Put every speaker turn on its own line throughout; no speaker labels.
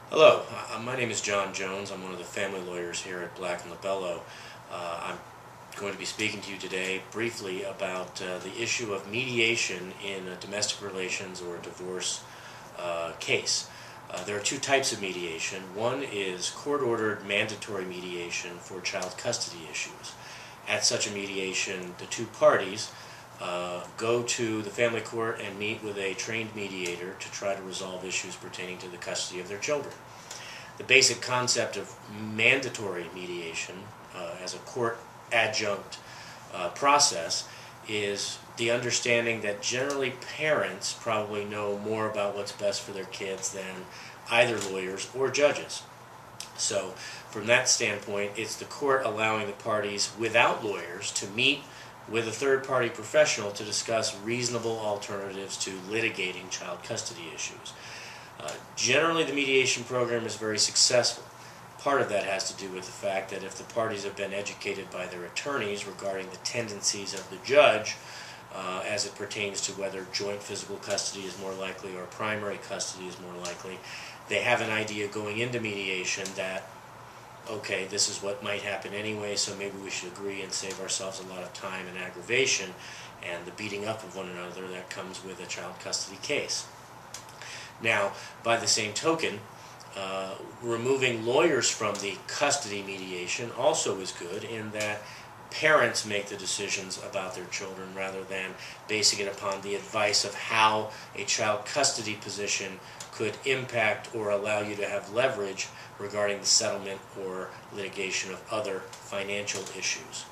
Hello, my name is John Jones. I'm one of the family lawyers here at Black LoBello. I'm going to be speaking to you today briefly about the issue of mediation in a domestic relations or divorce case. There are two types of mediation. One is court-ordered mandatory mediation for child custody issues. At such a mediation, the two parties go to the family court and meet with a trained mediator to try to resolve issues pertaining to the custody of their children. The basic concept of mandatory mediation as a court adjunct process is the understanding that generally parents probably know more about what's best for their kids than either lawyers or judges. So from that standpoint, it's the court allowing the parties without lawyers to meet with a third-party professional to discuss reasonable alternatives to litigating child custody issues. Generally, the mediation program is very successful. Part of that has to do with the fact that if the parties have been educated by their attorneys regarding the tendencies of the judge as it pertains to whether joint physical custody is more likely or primary custody is more likely, they have an idea going into mediation that, okay, this is what might happen anyway, so maybe we should agree and save ourselves a lot of time and aggravation and the beating up of one another that comes with a child custody case. Now, by the same token, removing lawyers from the custody mediation also is good in that parents make the decisions about their children rather than basing it upon the advice of how a child custody position could impact or allow you to have leverage regarding the settlement or litigation of other financial issues.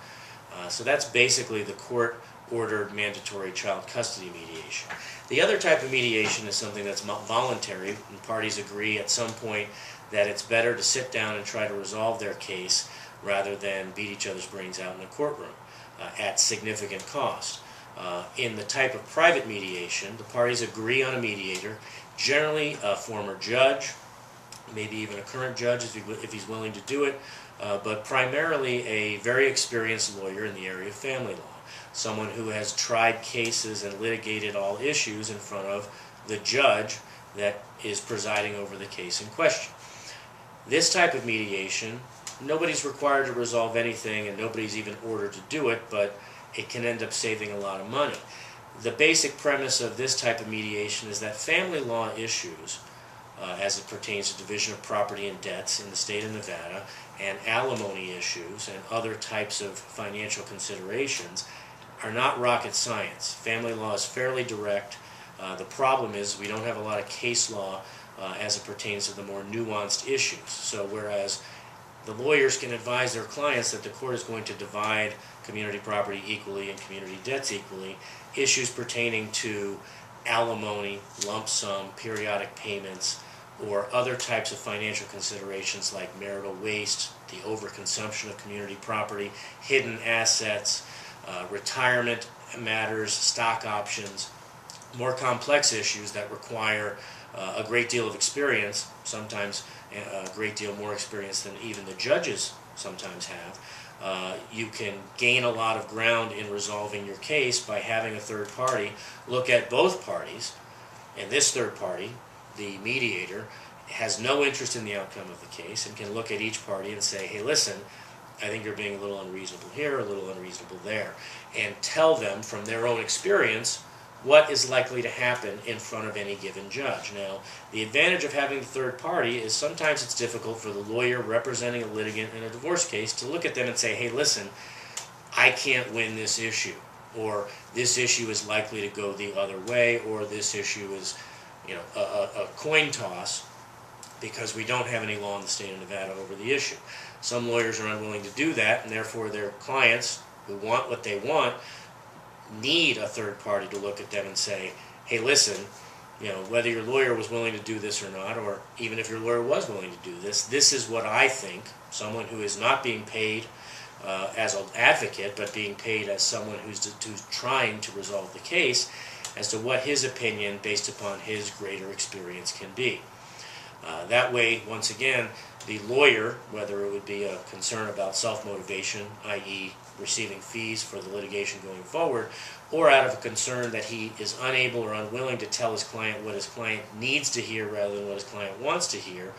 So that's basically the court-ordered mandatory child custody mediation. The other type of mediation is something that's voluntary, and parties agree at some point that it's better to sit down and try to resolve their case rather than beat each other's brains out in a courtroom at significant cost. In the type of private mediation, the parties agree on a mediator, generally a former judge, maybe even a current judge if he's willing to do it, but primarily a very experienced lawyer in the area of family law. Someone who has tried cases and litigated all issues in front of the judge that is presiding over the case in question. This type of mediation, nobody's required to resolve anything and nobody's even ordered to do it, but it can end up saving a lot of money. The basic premise of this type of mediation is that family law issues, as it pertains to division of property and debts in the state of Nevada, and alimony issues and other types of financial considerations are not rocket science. Family law is fairly direct. The problem is we don't have a lot of case law as it pertains to the more nuanced issues. So whereas the lawyers can advise their clients that the court is going to divide community property equally and community debts equally, issues pertaining to alimony, lump sum, periodic payments, or other types of financial considerations like marital waste, the overconsumption of community property, hidden assets, retirement matters, stock options, more complex issues that require a great deal of experience, sometimes a great deal more experience than even the judges sometimes have. You can gain a lot of ground in resolving your case by having a third party look at both parties, and this third party, the mediator, has no interest in the outcome of the case and can look at each party and say, hey, listen, I think you're being a little unreasonable here, a little unreasonable there, and tell them from their own experience what is likely to happen in front of any given judge. Now, the advantage of having the third party is sometimes it's difficult for the lawyer representing a litigant in a divorce case to look at them and say, hey, listen, I can't win this issue, or this issue is likely to go the other way, or this issue is a coin toss because we don't have any law in the state of Nevada over the issue. Some lawyers are unwilling to do that, and therefore their clients who want what they want need a third party to look at them and say, hey, listen, whether your lawyer was willing to do this or not, or even if your lawyer was willing to do this, this is what I think, someone who is not being paid as an advocate, but being paid as someone who's trying to resolve the case, as to what his opinion, based upon his greater experience, can be. That way, once again, the lawyer, whether it would be a concern about self-motivation, i.e. receiving fees for the litigation going forward, or out of a concern that he is unable or unwilling to tell his client what his client needs to hear rather than what his client wants to hear,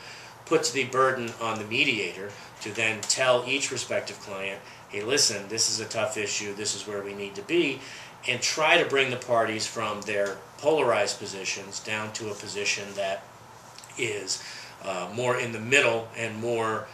puts the burden on the mediator to then tell each respective client, hey, listen, this is a tough issue, this is where we need to be, and try to bring the parties from their polarized positions down to a position that is more in the middle and more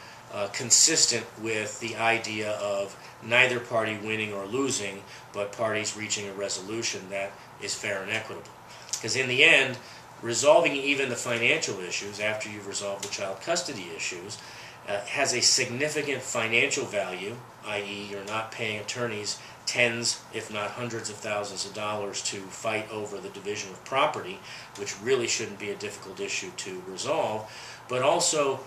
consistent with the idea of neither party winning or losing, but parties reaching a resolution that is fair and equitable. Because in the end, resolving even the financial issues after you've resolved the child custody issues has a significant financial value, i.e. you're not paying attorneys tens, if not hundreds of thousands of dollars to fight over the division of property, which really shouldn't be a difficult issue to resolve, but also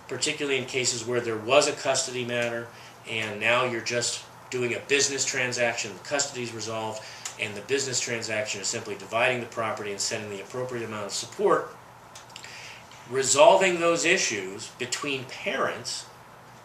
particularly in cases where there was a custody matter and now you're just doing a business transaction, the custody is resolved, and the business transaction is simply dividing the property and sending the appropriate amount of support. Resolving those issues between parents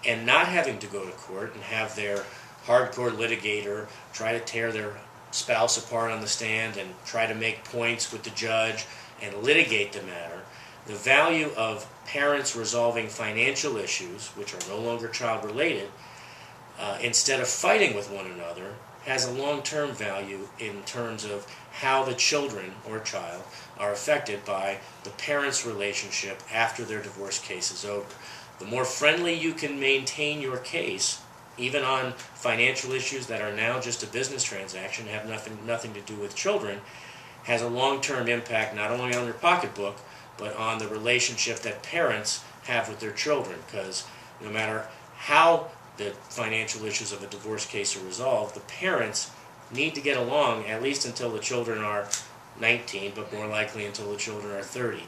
and not having to go to court and have their hardcore litigator try to tear their spouse apart on the stand and try to make points with the judge and litigate the matter, the value of parents resolving financial issues, which are no longer child related, instead of fighting with one another, has a long-term value in terms of how the children or child are affected by the parents' relationship after their divorce case is over. The more friendly you can maintain your case, even on financial issues that are now just a business transaction, have nothing to do with children, has a long-term impact not only on your pocketbook, but on the relationship that parents have with their children. Because no matter how the financial issues of a divorce case are resolved, the parents need to get along at least until the children are 19, but more likely until the children are 30,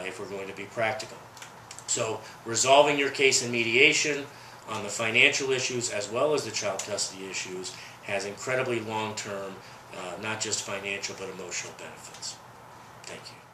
if we're going to be practical. So resolving your case in mediation on the financial issues as well as the child custody issues has incredibly long-term, not just financial but emotional benefits. Thank you.